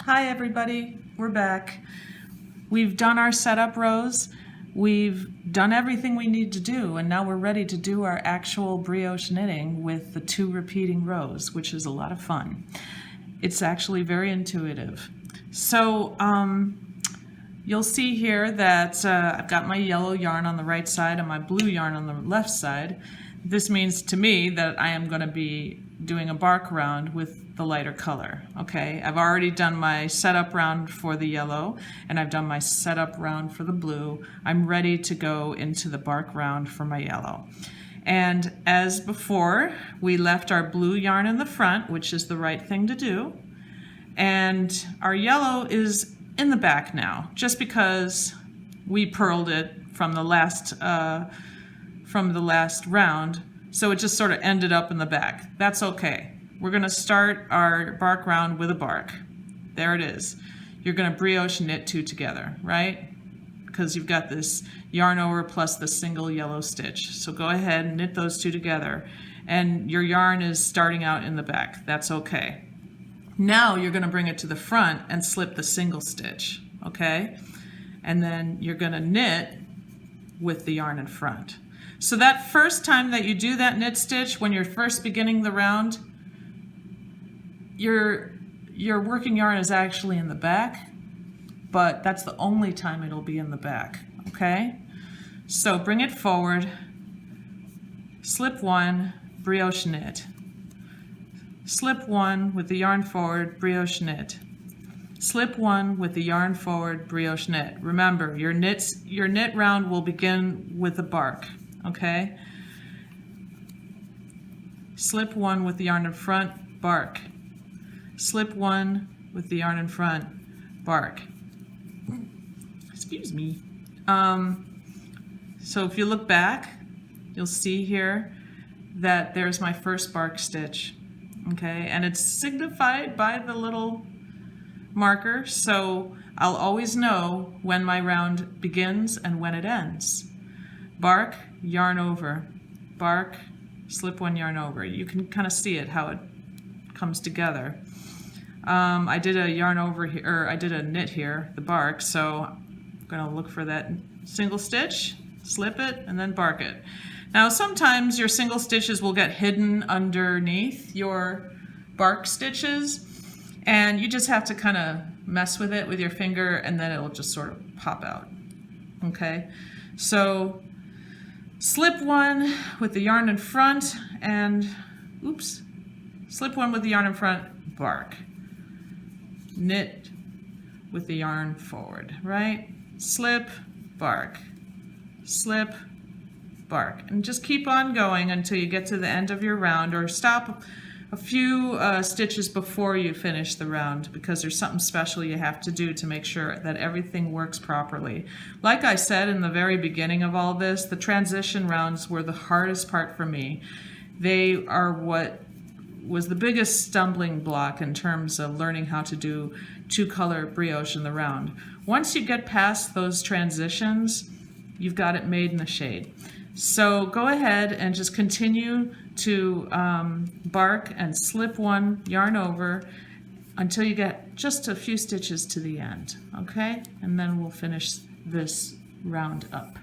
Hi everybody, we're back. We've done our setup rows, we've done everything we need to do, and now we're ready to do our actual brioche knitting with the 2 repeating rows, which is a lot of fun. It's actually very intuitive. So you'll see here that I've got my yellow yarn on the right side and my blue yarn on the left side. This means to me that I am going to be doing a bark round with the lighter color. Okay, I've already done my setup round for the yellow and I've done my setup round for the blue. I'm ready to go into the bark round for my yellow. And as before, we left our blue yarn in the front, which is the right thing to do. And our yellow is in the back now, just because we purled it from the last round, so it just sort of ended up in the back. That's okay. We're going to start our bark round with a bark. There it is. You're going to brioche knit 2 together, right? Because you've got this yarn over plus the single yellow stitch. So go ahead and knit those 2 together. And your yarn is starting out in the back. That's okay. Now you're going to bring it to the front and slip the single stitch, okay? And then you're going to knit with the yarn in front. So that first time that you do that knit stitch, when you're first beginning the round, your working yarn is actually in the back, but that's the only time it'll be in the back, okay? So bring it forward, slip 1, brioche knit. Slip 1 with the yarn forward, brioche knit. Slip 1 with the yarn forward, brioche knit. Remember, your knit round will begin with a bark, okay? Slip 1 with the yarn in front, bark. Slip 1 with the yarn in front, bark. Excuse me. So if you look back, you'll see here that there's my first bark stitch, okay? And it's signified by the little marker, so I'll always know when my round begins and when it ends. Bark, yarn over, bark, slip 1 yarn over. You can kind of see it, how it comes together. I did a yarn over here, or I did a knit here, the bark, so I'm going to look for that single stitch, slip it, and then bark it. Now sometimes your single stitches will get hidden underneath your bark stitches, and you just have to kind of mess with it with your finger, and then it'll just sort of pop out. Okay, so slip 1 with the yarn in front, and oops, slip 1 with the yarn in front, bark. Knit with the yarn forward, right? Slip, bark, slip, bark, and just keep on going until you get to the end of your round, or stop a few stitches before you finish the round, because there's something special you have to do to make sure that everything works properly. Like I said in the very beginning of all this, the transition rounds were the hardest part for me. They are what was the biggest stumbling block in terms of learning how to do 2-color brioche in the round. Once you get past those transitions, you've got it made in the shade. So go ahead and just continue to bark and slip 1 yarn over until you get just a few stitches to the end, okay? And then we'll finish this round up.